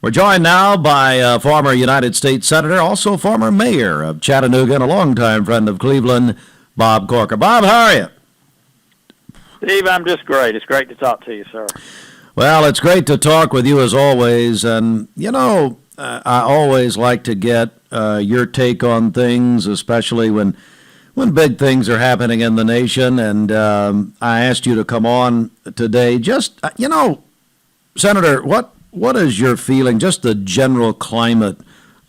We're joined now by former United States Senator, also former mayor of Chattanooga, and a longtime friend of Cleveland, Bob Corker. Bob, how are you? Steve, I'm just great. It's great to talk to you, sir. Well, it's great to talk with you as always. And, I always like to get your take on things, especially when big things are happening in the nation. And I asked you to come on today. Just, Senator, what is your feeling, just the general climate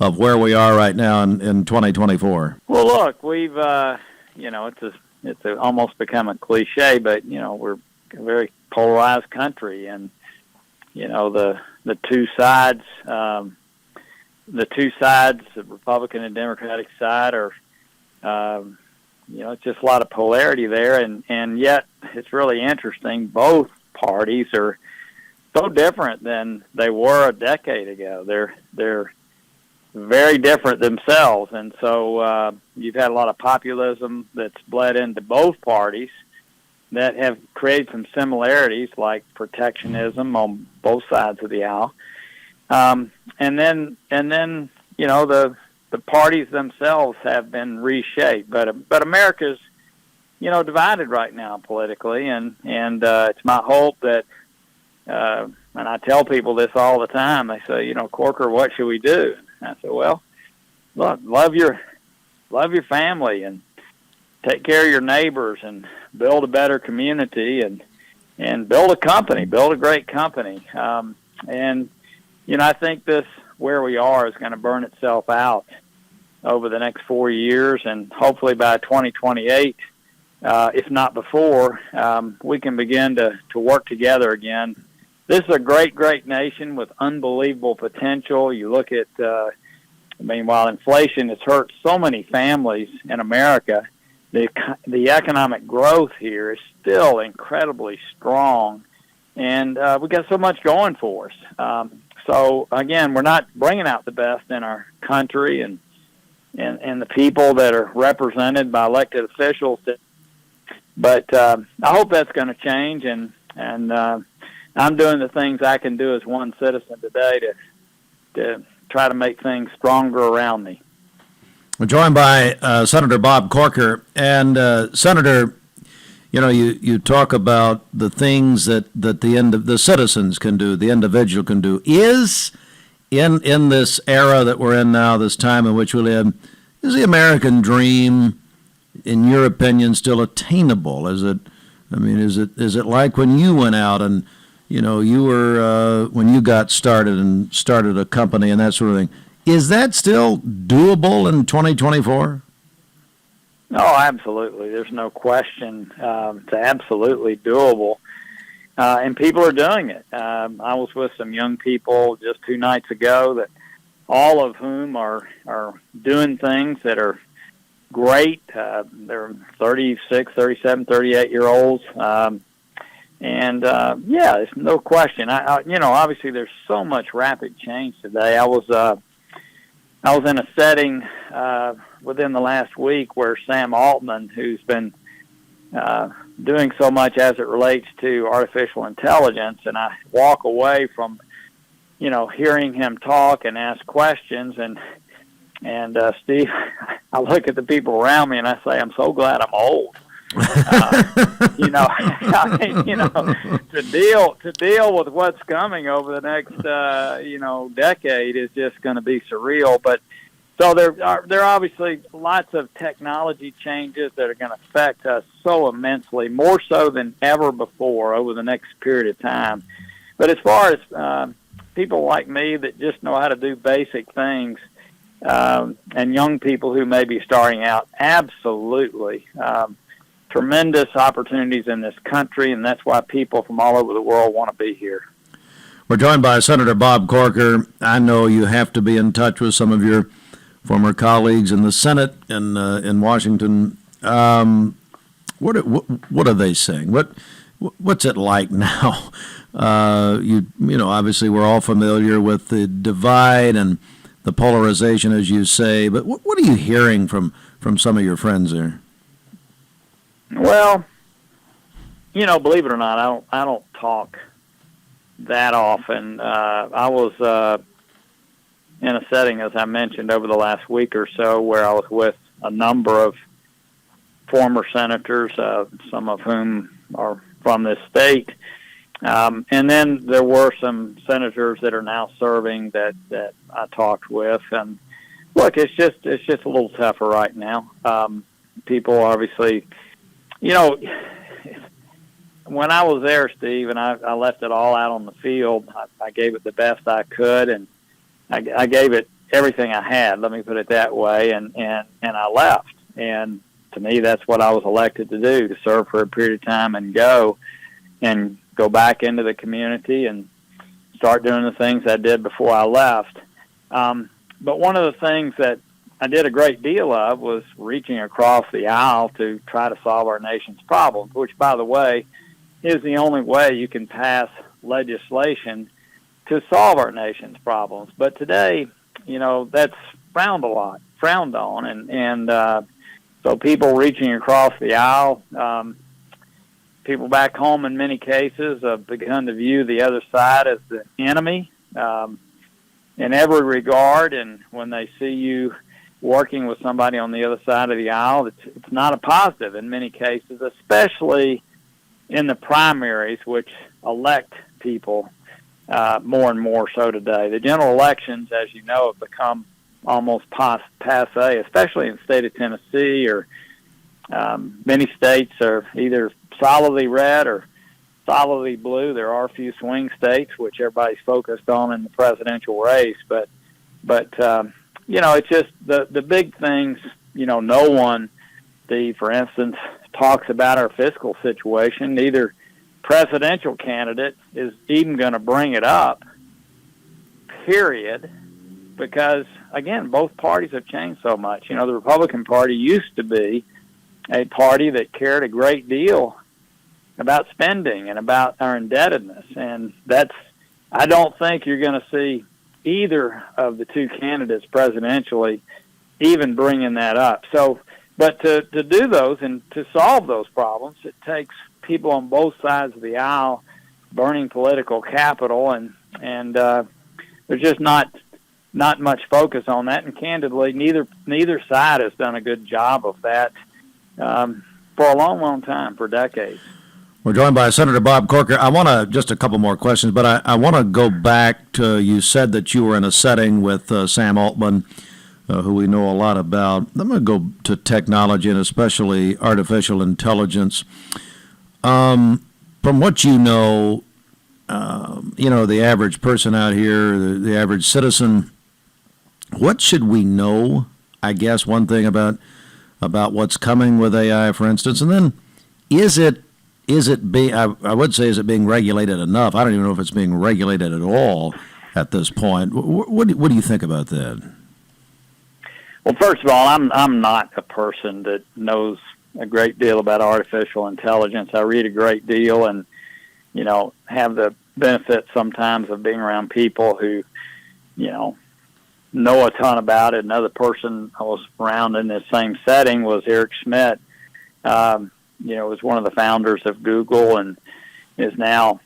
of where we are right now in 2024? Well, look, we've, it's almost become a cliche, but, we're a very polarized country. And, the two sides, the Republican and Democratic side are, it's just a lot of polarity there. And yet it's really interesting. Both parties are so different than they were a decade ago. They're very different themselves, and so you've had a lot of populism that's bled into both parties that have created some similarities, like protectionism on both sides of the aisle, and then the parties themselves have been reshaped. But America's divided right now politically, and it's my hope that. And I tell people this all the time. They say, Corker, what should we do? And I say, well, look, love your family and take care of your neighbors and build a better community and build a company, build a great company. And I think this where we are is going to burn itself out over the next 4 years, and hopefully by 2028, if not before, we can begin to work together again. This is a great, great nation with unbelievable potential. You look at, while inflation has hurt so many families in America, the economic growth here is still incredibly strong, and we got so much going for us. So again, we're not bringing out the best in our country and the people that are represented by elected officials. But I hope that's going to change, and I'm doing the things I can do as one citizen today to try to make things stronger around me. We're joined by Senator Bob Corker. And Senator, you talk about the things that the citizens can do, the individual can do. Is in this era that we're in now, this time in which we live, is the American dream, in your opinion, still attainable? Is it like when you went out and you were when you got started and started a company and that sort of thing? Is that still doable in 2024? Oh, absolutely. There's no question. It's absolutely doable, and people are doing it. I was with some young people just 2 nights ago, that all of whom are doing things that are great. They're 36, 37, 38-year-olds. And there's no question. Obviously there's so much rapid change today. I was in a setting within the last week where Sam Altman, who's been doing so much as it relates to artificial intelligence, and I walk away from hearing him talk and ask questions, and Steve, I look at the people around me and I say, I'm so glad I'm old. To deal with what's coming over the next, decade is just going to be surreal. But so there are obviously lots of technology changes that are going to affect us so immensely, more so than ever before over the next period of time. But as far as people like me that just know how to do basic things, and young people who may be starting out, absolutely. Tremendous opportunities in this country, and that's why people from all over the world want to be here. We're joined by Senator Bob Corker. I know you have to be in touch with some of your former colleagues in the Senate in Washington. What are they saying? What's it like now? Obviously we're all familiar with the divide and the polarization, as you say, but what are you hearing from some of your friends there? Well, believe it or not, I don't talk that often. I was in a setting, as I mentioned, over the last week or so, where I was with a number of former senators, some of whom are from this state. And then there were some senators that are now serving that I talked with. And look, it's just a little tougher right now. People obviously, when I was there, Steve, and I left it all out on the field, I gave it the best I could, and I gave it everything I had, let me put it that way, and I left. And to me, that's what I was elected to do, to serve for a period of time and go back into the community and start doing the things I did before I left. But one of the things that I did a great deal of was reaching across the aisle to try to solve our nation's problems, which, by the way, is the only way you can pass legislation to solve our nation's problems. But today, that's frowned on, and so people reaching across the aisle, people back home in many cases have begun to view the other side as the enemy in every regard, and when they see you working with somebody on the other side of the aisle, it's not a positive in many cases, especially in the primaries, which elect people more and more so today. The general elections, as you know, have become almost passe, especially in the state of Tennessee, or many states are either solidly red or solidly blue. There are a few swing states, which everybody's focused on in the presidential race, but it's just the big things. No one, Steve, for instance, talks about our fiscal situation. Neither presidential candidate is even going to bring it up, period, because, again, both parties have changed so much. The Republican Party used to be a party that cared a great deal about spending and about our indebtedness, and I don't think you're going to see either of the two candidates presidentially even bringing that up. So, but to do those and to solve those problems, it takes people on both sides of the aisle burning political capital, and there's just not much focus on that. And candidly, neither side has done a good job of that for a long, long time, for decades. We're joined by Senator Bob Corker. I want to, just a couple more questions, but I want to go back to, you said that you were in a setting with Sam Altman, who we know a lot about. I'm going to go to technology and especially artificial intelligence. From what you know, the average person out here, the average citizen, what should we know, I guess, one thing about what's coming with AI, for instance, and then is it being regulated enough? I don't even know if it's being regulated at all at this point. What do you think about that? Well, first of all, I'm not a person that knows a great deal about artificial intelligence. I read a great deal and, have the benefit sometimes of being around people who, know a ton about it. Another person I was around in this same setting was Eric Schmidt. Was one of the founders of Google and is now,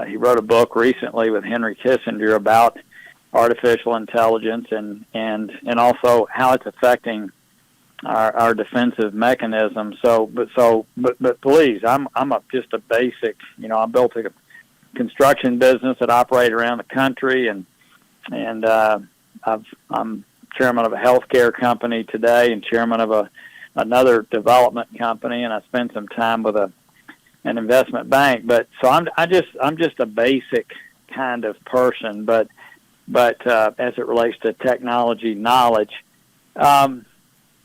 he wrote a book recently with Henry Kissinger about artificial intelligence and also how it's affecting our defensive mechanism. But please, I'm just a basic, I built a construction business that operated around the country, and I'm chairman of a healthcare company today and chairman of another development company, and I spent some time with an investment bank. But so I'm just a basic kind of person. But as it relates to technology knowledge,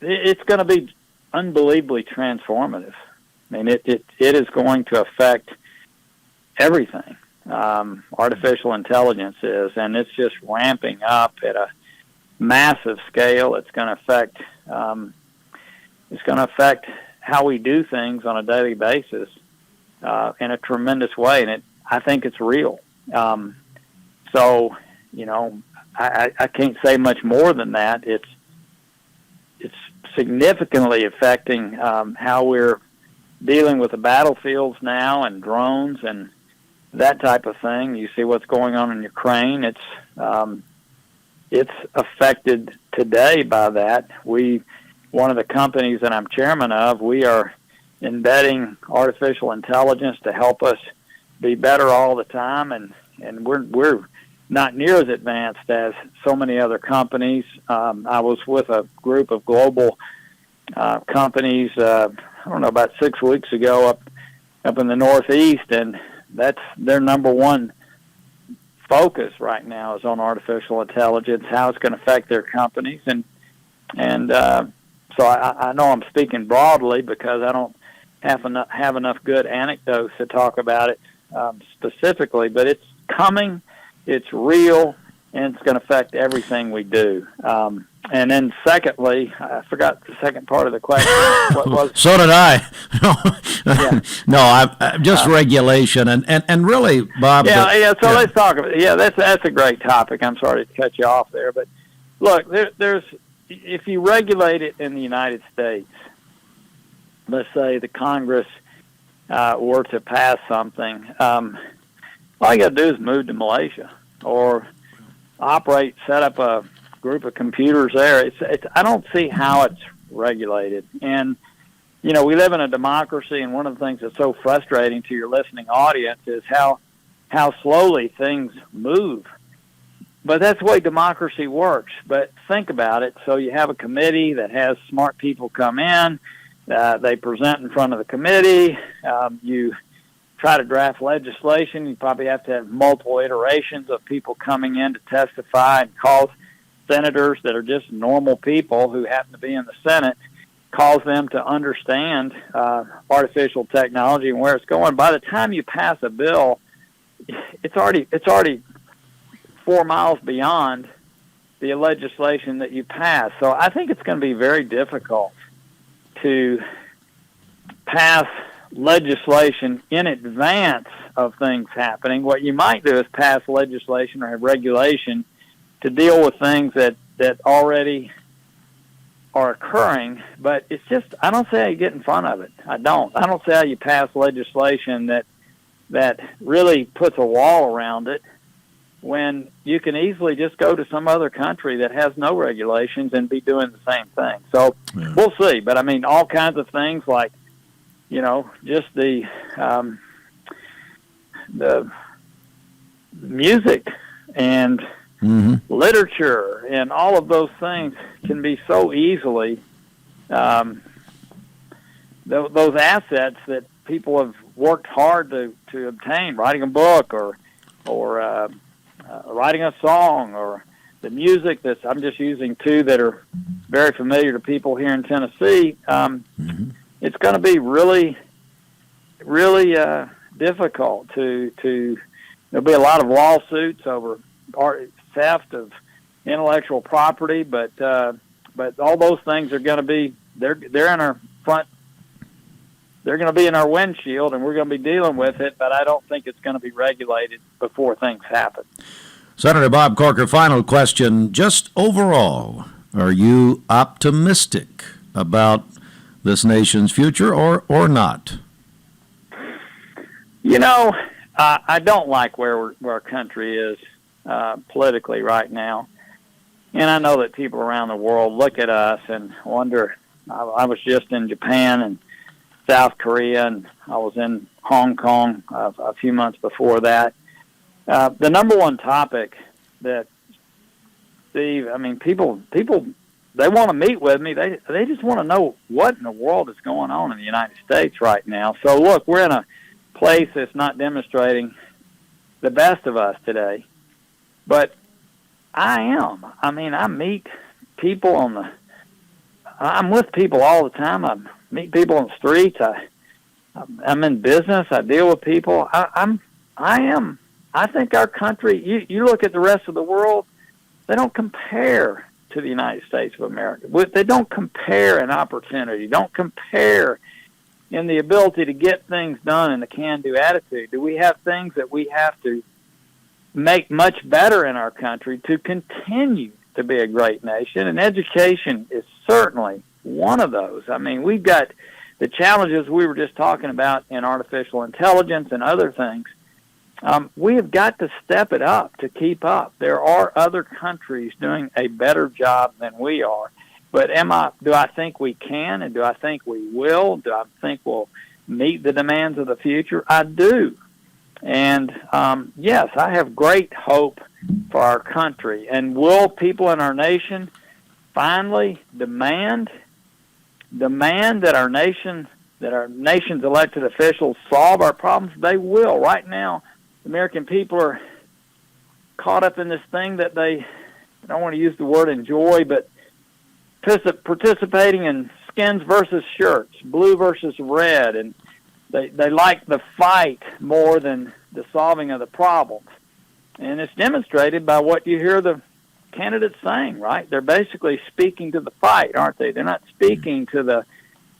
it's going to be unbelievably transformative. I mean, it is going to affect everything. Artificial intelligence is, and it's just ramping up at a massive scale. It's going to affect how we do things on a daily basis in a tremendous way, and I think it's real. So, I can't say much more than that. It's significantly affecting how we're dealing with the battlefields now and drones and that type of thing. You see what's going on in Ukraine. It's it's affected today by that. One of the companies that I'm chairman of, we are embedding artificial intelligence to help us be better all the time, and we're not near as advanced as so many other companies. I was with a group of global companies, I don't know, about 6 weeks ago up in the Northeast, and that's their number one focus right now is on artificial intelligence, how it's going to affect their companies, and so I know I'm speaking broadly because I don't have enough good anecdotes to talk about it specifically, but it's coming, it's real, and it's going to affect everything we do. And then secondly, I forgot the second part of the question. What was? So did I. Yeah. No, I'm just regulation and really, Bob. So let's talk about it. Yeah, that's a great topic. I'm sorry to cut you off there, but look, there's if you regulate it in the United States, let's say the Congress were to pass something, all you got to do is move to Malaysia or set up a group of computers there. I don't see how it's regulated. And, you know, we live in a democracy, and one of the things that's so frustrating to your listening audience is how slowly things move. But that's the way democracy works. But think about it. So you have a committee that has smart people come in. They present in front of the committee. You try to draft legislation. You probably have to have multiple iterations of people coming in to testify and cause senators that are just normal people who happen to be in the Senate, cause them to understand artificial technology and where it's going. By the time you pass a bill, it's already 4 miles beyond the legislation that you pass. So I think it's going to be very difficult to pass legislation in advance of things happening. What you might do is pass legislation or have regulation to deal with things that already are occurring, but it's just, I don't see how you get in front of it. I don't see how you pass legislation that really puts a wall around it when you can easily just go to some other country that has no regulations and be doing the same thing. So We'll see. But I mean, all kinds of things like, you know, just the music and literature and all of those things can be so easily those assets that people have worked hard to obtain, writing a book or writing a song, or the music that's, I'm just using two that are very familiar to people here in Tennessee. It's going to be really, really difficult to there'll be a lot of lawsuits over theft of intellectual property, but all those things are going to be, they're in our front, they're going to be in our windshield, and we're going to be dealing with it, but I don't think it's going to be regulated before things happen. Senator Bob Corker, final question. Just overall, are you optimistic about this nation's future or not? You know, I don't like where our country is politically right now. And I know that people around the world look at us and wonder. I was just in Japan and South Korea, and I was in Hong Kong a few months before that. The number one topic that, Steve, I mean, people, they want to meet with me. They just want to know what in the world is going on in the United States right now. So, look, we're in a place that's not demonstrating the best of us today. But I am. I mean, I meet people I'm with people all the time. I meet people on the streets. I'm in business. I deal with people. I think our country, you look at the rest of the world, they don't compare to the United States of America. They don't compare in opportunity, don't compare in the ability to get things done and the can-do attitude. Do we have things that we have to make much better in our country to continue to be a great nation? And education is certainly one of those. I mean, we've got the challenges we were just talking about in artificial intelligence and other things. we have got to step it up to keep up. There are other countries doing a better job than we are. But do I think we can, and do I think we will? Do I think we'll meet the demands of the future? I do. And yes, I have great hope for our country. And will people in our nation finally demand that our nation's elected officials solve our problems? They will. Right now, the American people are caught up in this thing that I don't want to use the word enjoy, but participating in skins versus shirts, blue versus red, and they like the fight more than the solving of the problems. And it's demonstrated by what you hear the candidates saying, right? They're basically speaking to the fight, aren't they? They're not speaking to the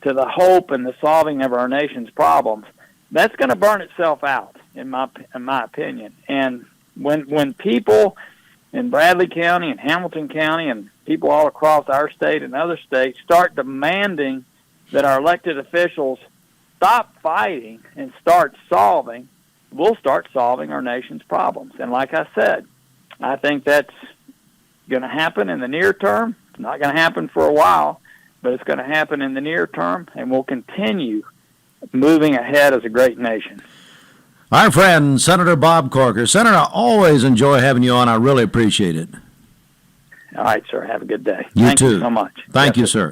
hope and the solving of our nation's problems. That's going to burn itself out, in my opinion. And when people in Bradley County and Hamilton County and people all across our state and other states start demanding that our elected officials stop fighting and start solving, we'll start solving our nation's problems. And like I said, I think that's going to happen in the near term. It's not going to happen for a while, but it's going to happen in the near term, and we'll continue moving ahead as a great nation. Our friend, Senator Bob Corker. Senator, I always enjoy having you on. I really appreciate it. All right, sir. Have a good day. You Thank too. you so much. Thank Yes, you, sir. sir.